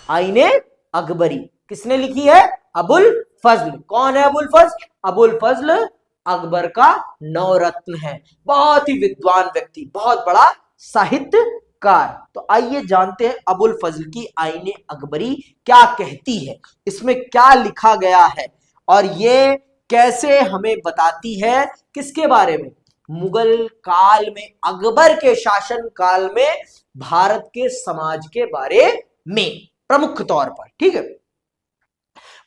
आईने अकबरी किसने लिखी है? अबुल फजल। कौन है अबुल फजल? अबुल फजल अकबर का नवरत्न है, बहुत ही विद्वान व्यक्ति, बहुत बड़ा साहित्यकार। तो आइए जानते हैं अबुल फजल की आईने अकबरी क्या कहती है, इसमें क्या लिखा गया है और ये कैसे हमें बताती है किसके बारे में? मुगल काल में, अकबर के शासन काल में भारत के समाज के बारे में प्रमुख तौर पर। ठीक है,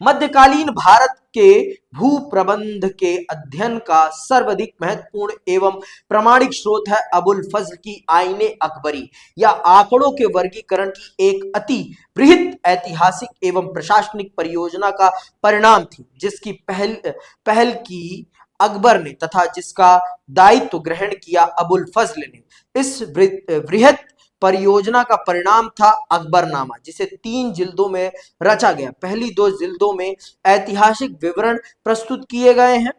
मध्यकालीन भारत के भू प्रबंध के अध्ययन का सर्वाधिक महत्वपूर्ण एवं प्रामाणिक स्रोत है अबुल फजल की आईने अकबरी। यह आंकड़ों के वर्गीकरण की एक अति बृहत ऐतिहासिक एवं प्रशासनिक परियोजना का परिणाम थी, जिसकी पहल की अकबर ने तथा जिसका दायित्व ग्रहण किया अबुल फजल ने। इस बृहत परियोजना का परिणाम था अकबरनामा, जिसे 3 जिल्दों में रचा गया। पहली 2 जिल्दों में ऐतिहासिक विवरण प्रस्तुत किए गए हैं,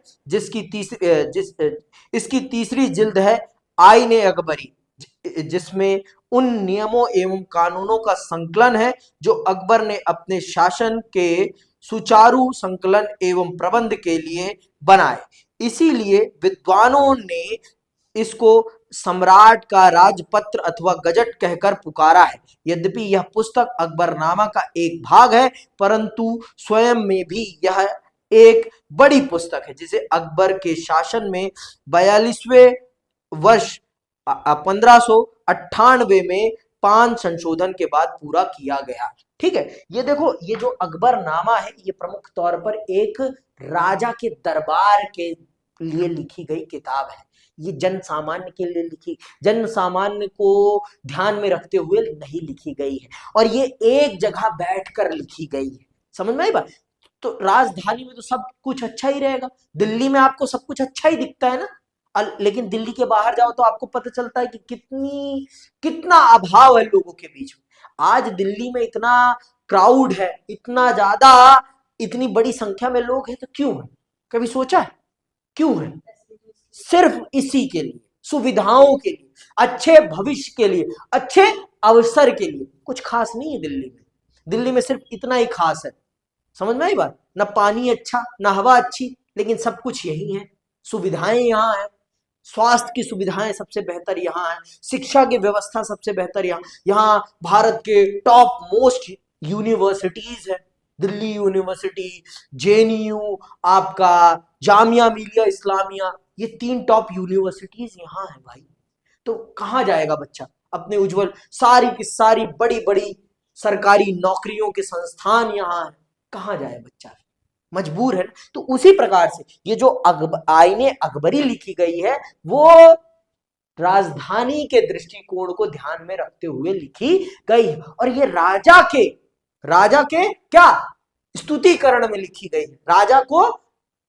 इसकी तीसरी जिल्द है आईने अकबरी, जिसमें उन नियमों एवं कानूनों का संकलन है जो अकबर ने अपने शासन के सुचारू संकलन एवं प्रबंध के लिए बनाए। इसीलिए विद्वानों ने इसको सम्राट का राजपत्र अथवा गजट कहकर पुकारा है। यद्यपि यह पुस्तक अकबरनामा का एक भाग है, परंतु स्वयं में भी यह एक बड़ी पुस्तक है, जिसे अकबर के शासन में 42वें वर्ष 1598 में 5 संशोधन के बाद पूरा किया गया। ठीक है, ये देखो, ये जो अकबरनामा है ये प्रमुख तौर पर एक राजा के दरबार के लिए लिखी गई किताब है। ये जन सामान्य के लिए लिखी, जन सामान्य को ध्यान में रखते हुए नहीं लिखी गई है, और ये एक जगह बैठकर लिखी गई है। समझ में आई बात? तो राजधानी में तो सब कुछ अच्छा ही रहेगा, दिल्ली में आपको सब कुछ अच्छा ही दिखता है ना, लेकिन दिल्ली के बाहर जाओ तो आपको पता चलता है कि कितना अभाव है लोगों के बीच में। आज दिल्ली में इतना क्राउड है, इतना ज्यादा, इतनी बड़ी संख्या में लोग हैं, तो क्यों है? कभी सोचा है क्यों है? सिर्फ इसी के लिए, सुविधाओं के लिए, अच्छे भविष्य के लिए, अच्छे अवसर के लिए। कुछ खास नहीं है दिल्ली में, दिल्ली में सिर्फ इतना ही खास है। समझ में आई बात? ना पानी अच्छा, ना हवा अच्छी, लेकिन सब कुछ यही है। सुविधाएं यहाँ है, स्वास्थ्य की सुविधाएं सबसे बेहतर यहाँ है, शिक्षा की व्यवस्था सबसे बेहतर यहाँ भारत के टॉप मोस्ट यूनिवर्सिटीज है, दिल्ली यूनिवर्सिटी, जेएनयू, आपका जामिया मिलिया इस्लामिया, ये 3 टॉप यूनिवर्सिटीज यहाँ है भाई। तो कहाँ जाएगा बच्चा? अपने उज्जवल सारी की सारी बड़ी बड़ी सरकारी नौकरियों के संस्थान यहाँ है, कहाँ जाए बच्चा? मजबूर है। तो उसी प्रकार से ये जो आईने अकबरी लिखी गई है वो राजधानी के दृष्टिकोण को ध्यान में रखते हुए लिखी गई है, और ये राजा के क्या स्तुतिकरण में लिखी गई है। राजा को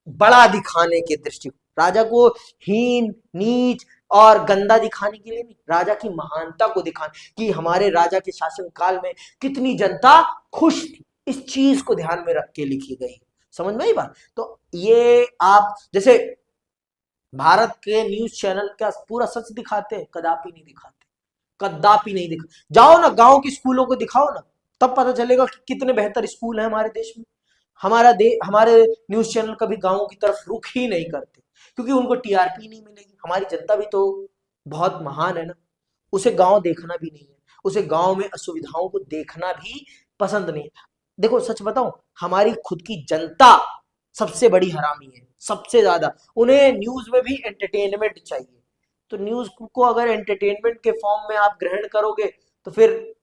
बड़ा दिखाने के दृष्टि, राजा को हीन, नीच और गंदा दिखाने के लिए नहीं, राजा की महानता को दिखाने कि हमारे राजा के शासन काल में कितनी जनता खुश थी, इस चीज को ध्यान में रख के लिखी गई। समझ में आई बात? तो ये आप जैसे भारत के न्यूज चैनल क्या पूरा सच दिखाते हैं? कदापि नहीं दिखाते, कदापि नहीं दिखा। जाओ ना गांव के स्कूलों को दिखाओ ना, तब पता चलेगा कि कितने बेहतर स्कूल है हमारे देश में। हमारे न्यूज चैनल कभी गांवों की तरफ रुख ही नहीं करते, क्योंकि उनको टीआरपी नहीं मिलेगी। हमारी जनता भी तो बहुत महान है ना, उसे गांव देखना भी नहीं है, उसे गांव में असुविधाओं को देखना भी पसंद नहीं है। देखो सच बताऊं, हमारी खुद की जनता सबसे बड़ी हरामी है, सबसे ज्यादा। उन्हें न्यूज में भी एंटरटेनमेंट चाहिए, तो न्यूज को अगर एंटरटेनमेंट के फॉर्म में आप ग्रहण करोगे तो फिर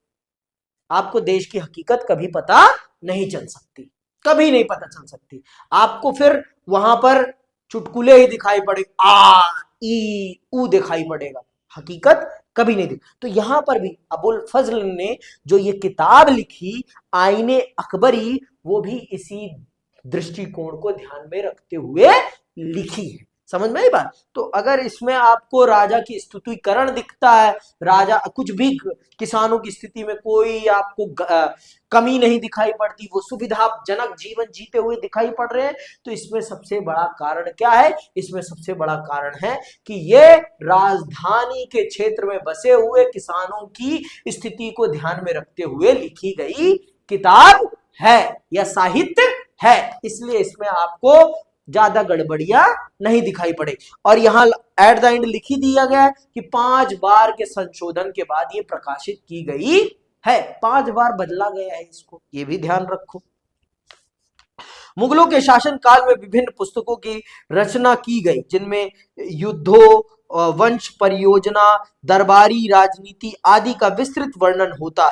आपको देश की हकीकत कभी पता नहीं चल सकती, कभी नहीं पता चल सकती। आपको फिर वहां पर चुटकुले ही दिखाई पड़े, आ ई ऊ दिखाई पड़ेगा, हकीकत कभी नहीं दिखी। तो यहां पर भी अबुल फजल ने जो ये किताब लिखी आईने अकबरी, वो भी इसी दृष्टिकोण को ध्यान में रखते हुए लिखी है। समझ में आई बात? तो अगर इसमें आपको राजा की स्तुतिकरण दिखता है, राजा कुछ भी किसानों की स्थिति में कोई आपको कमी नहीं दिखाई पड़ती, वो सुविधाजनक जीवन जीते हुए दिखाई पड़ रहे हैं, तो इसमें सबसे बड़ा कारण क्या है? इसमें सबसे बड़ा कारण है कि ये राजधानी के क्षेत्र में बसे हुए किसानों की स्थिति को ध्यान में रखते हुए लिखी गई किताब है या साहित्य है, इसलिए इसमें आपको ज्यादा गड़बड़ियां नहीं दिखाई पड़े। और यहां एट द एंड लिख ही दिया गया है कि 5 बार के संशोधन के बाद ये प्रकाशित की गई है, 5 बार बदला गया है इसको, ये भी ध्यान रखो। मुगलों के शासन काल में विभिन्न पुस्तकों की रचना की गई, जिनमें युद्धों, वंश परियोजना, दरबारी राजनीति आदि का विस्तृत वर्णन होता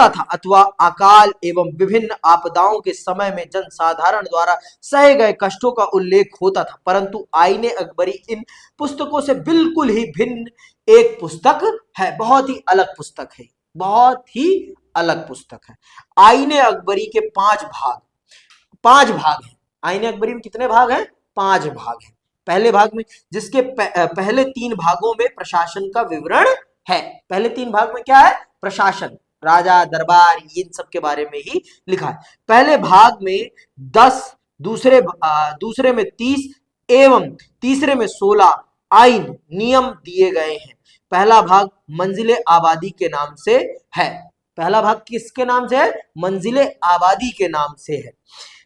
था अथवा अकाल एवं विभिन्न आपदाओं के समय में जनसाधारण द्वारा सहे गए कष्टों का उल्लेख होता था। परंतु आईने अकबरी इन पुस्तकों से बिल्कुल ही भिन्न एक पुस्तक है, बहुत ही अलग पुस्तक है, बहुत ही अलग पुस्तक है। आईने अकबरी के 5 भाग हैं। आईने अकबरी में कितने भाग हैं? 5 भाग हैं। पहले भाग में, जिसके पहले 3 भागों में प्रशासन का विवरण है। पहले 3 भाग में क्या है? प्रशासन, राजा, दरबार, इन सब के बारे में ही लिखा है। पहले भाग में 10, दूसरे में 30 एवं तीसरे में 16 आइन नियम दिए गए हैं। पहला भाग मंजिले आबादी के नाम से है। पहला भाग किसके नाम से है? मंजिले आबादी के नाम से है,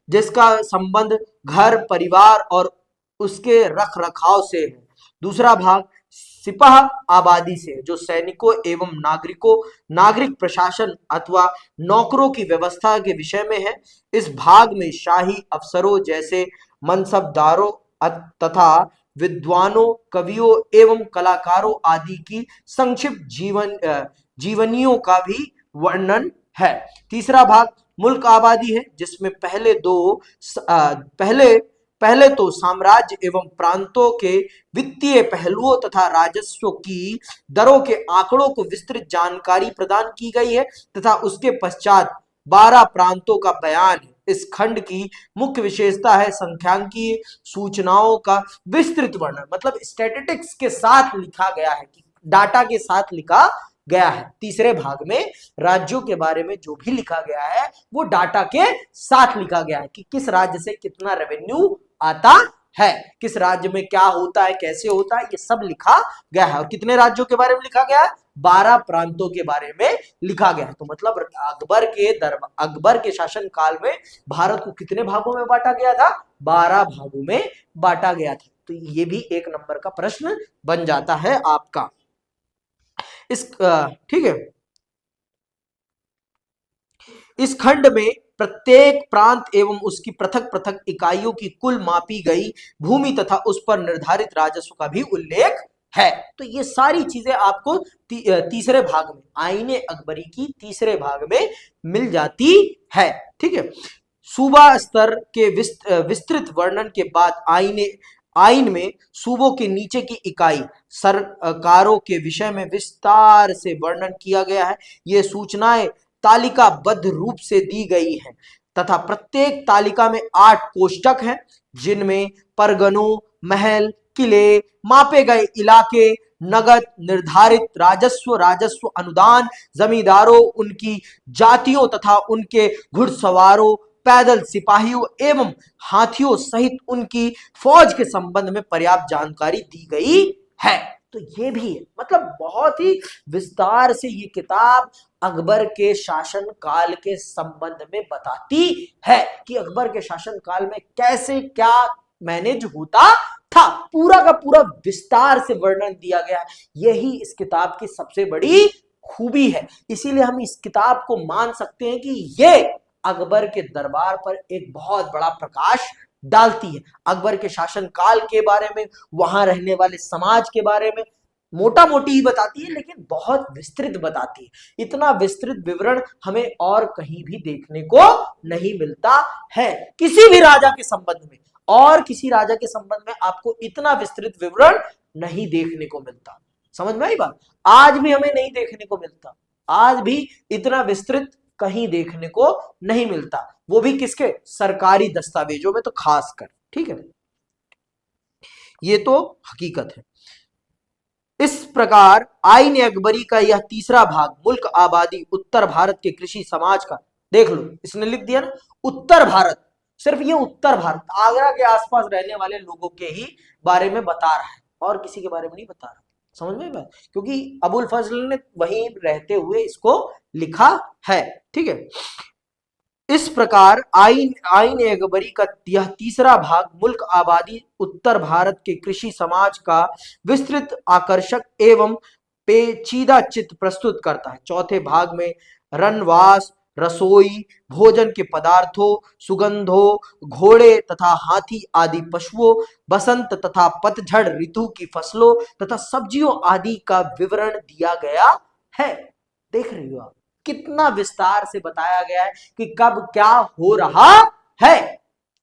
जिसका संबंध घर, परिवार और उसके रख रखाव से है। दूसरा भाग सिपाह आबादी से, जो सैनिकों एवं नागरिक प्रशासन अथवा नौकरों की व्यवस्था के विषय में है। इस भाग में शाही अफसरों जैसे मनसबदारों तथा विद्वानों, कवियों एवं कलाकारों आदि की संक्षिप्त जीवनियों का भी वर्णन है। तीसरा भाग मुल्क आबादी है, जिसमें पहले तो साम्राज्य एवं प्रांतों के वित्तीय पहलुओं तथा राजस्व की दरों के आंकड़ों को विस्तृत जानकारी प्रदान की गई है तथा उसके पश्चात 12 प्रांतों का बयान है। इस खंड की मुख्य विशेषता है सांख्यिकीय सूचनाओं का विस्तृत वर्णन, मतलब स्टैटिस्टिक्स के साथ लिखा गया है, डाटा के साथ लिखा गया है। तीसरे भाग में राज्यों के बारे में जो भी लिखा गया है वो डाटा के साथ लिखा गया है कि किस राज्य से कितना रेवेन्यू आता है, किस राज्य में क्या होता है, कैसे होता है, ये सब लिखा गया है। और कितने राज्यों के बारे में लिखा गया है? 12 प्रांतों के बारे में लिखा गया है। तो मतलब अकबर के शासन काल में भारत को कितने भागों में बांटा गया था? 12 भागों में बांटा गया था। तो ये भी 1 नंबर का प्रश्न बन जाता है आपका। ठीक है, इस खंड में प्रत्येक प्रांत एवं उसकी पृथक पृथक इकाइयों की कुल मापी गई भूमि तथा उस पर निर्धारित राजस्व का भी उल्लेख है। तो ये सारी चीजें आपको तीसरे भाग में, आईने अकबरी की तीसरे भाग में मिल जाती है। ठीक है, सूबा स्तर के विस्तृत वर्णन के बाद आइन में सूबों के नीचे की इकाई सरकारों के विषय में विस्तार से वर्णन किया गया है। ये सूचनाएं तालिकाबद्ध रूप से दी गई हैं तथा प्रत्येक तालिका में 8 कोष्ठक हैं, जिनमें परगनों, महल, किले, मापे गए इलाके, नगद, निर्धारित राजस्व अनुदान, जमींदारों, उनकी जातियों तथा उनके घुड़सवारों, पैदल सिपाहियों एवं हाथियों सहित उनकी फौज के संबंध में पर्याप्त जानकारी दी गई है। तो ये भी है, मतलब बहुत ही विस्तार से ये किताब अकबर के शासन काल के संबंध में बताती है कि अकबर के शासन काल में कैसे क्या मैनेज होता था, पूरा का पूरा विस्तार से वर्णन दिया गया। यही इस किताब की सबसे बड़ी खूबी है। इसीलिए हम इस किताब को मान सकते हैं कि ये अकबर के दरबार पर एक बहुत बड़ा प्रकाश डालती है। अकबर के शासन काल के बारे में, वहां रहने वाले समाज के बारे में मोटा मोटी ही बताती है, लेकिन बहुत विस्तृत बताती है। इतना विस्तृत विवरण हमें और कहीं भी देखने को नहीं मिलता है। किसी भी राजा के संबंध में और किसी राजा के संबंध में आपको इतना विस्तृत विवरण नहीं देखने को मिलता। समझ में आई बात? आज भी हमें नहीं देखने को मिलता, आज भी इतना विस्तृत कहीं देखने को नहीं मिलता, वो भी किसके? सरकारी दस्तावेजों में तो खासकर। ठीक है, ये तो हकीकत है। इस प्रकार आईन अकबरी का यह तीसरा भाग मुल्क आबादी उत्तर भारत के कृषि समाज का, देख लो इसने लिख दिया ना उत्तर भारत, सिर्फ ये उत्तर भारत, आगरा के आसपास रहने वाले लोगों के ही बारे में बता रहा है और किसी के बारे में नहीं बता रहा। समझ में बात? क्योंकि अबुल फजल ने वहीं रहते हुए इसको लिखा है। ठीक है, इस प्रकार आईन ए अकबरी का यह तीसरा भाग मुल्क आबादी उत्तर भारत के कृषि समाज का विस्तृत आकर्षक एवं पेचीदा चित्र प्रस्तुत करता है। चौथे भाग में रनवास, रसोई, भोजन के पदार्थों, सुगंधों, घोड़े तथा हाथी आदि पशुओं, बसंत तथा पतझड़ ऋतु की फसलों तथा सब्जियों आदि का विवरण दिया गया है। देख रही हो आप कितना विस्तार से बताया गया है कि कब क्या हो रहा है,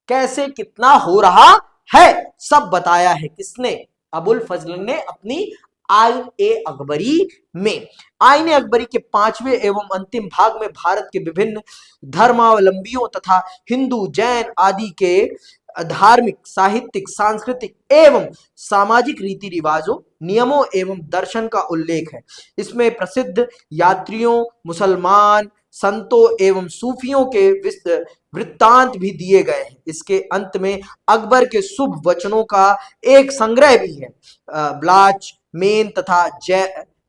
कैसे कितना हो रहा है, सब बताया है। किसने? अबुल फजल ने अपनी आइन ए अकबरी में। आइन ए अकबरी के पांचवें एवं अंतिम भाग में भारत के विभिन्न धर्मावलंबियों तथा हिंदू, जैन आदि के धार्मिक, साहित्यिक, सांस्कृतिक एवं सामाजिक रीति रिवाजों, नियमों एवं दर्शन का उल्लेख है। इसमें प्रसिद्ध यात्रियों, मुसलमान संतों एवं सूफियों के वृत्तांत भी दिए गए हैं। इसके अंत में अकबर के शुभ वचनों का एक संग्रह भी है। ब्लाच मेन तथा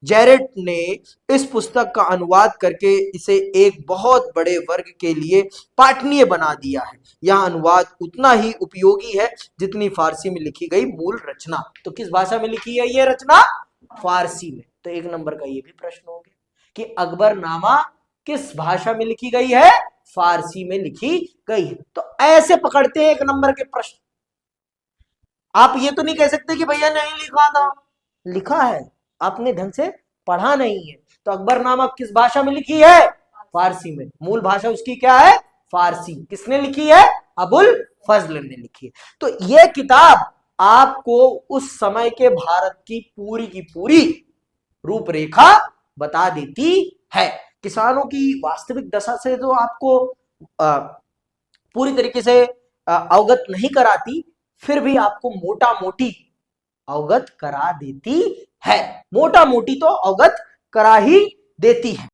जैरेट ने इस पुस्तक का अनुवाद करके इसे एक बहुत बड़े वर्ग के लिए पाठनीय बना दिया है। यह अनुवाद उतना ही उपयोगी है जितनी फारसी में लिखी गई मूल रचना। तो किस भाषा में लिखी है यह रचना? फारसी में। तो एक नंबर का ये भी प्रश्न हो गया कि अकबरनामा किस भाषा में लिखी गई है? फारसी में लिखी गई है। तो ऐसे पकड़ते हैं एक नंबर के प्रश्न। आप ये तो नहीं कह सकते कि भैया नहीं लिखा था, लिखा है, आपने ढंग से पढ़ा नहीं है। तो अकबरनामा किस भाषा में लिखी है? फारसी में। मूल भाषा उसकी क्या है? फारसी। किसने लिखी है? अबुल फजल ने लिखी है। तो यह किताब आपको उस समय के भारत की पूरी रूपरेखा बता देती है। किसानों की वास्तविक दशा से तो आपको पूरी तरीके से अवगत नहीं कराती, फिर भी आपको मोटा मोटी अवगत करा देती है। मोटा मोटी तो अवगत करा ही देती है।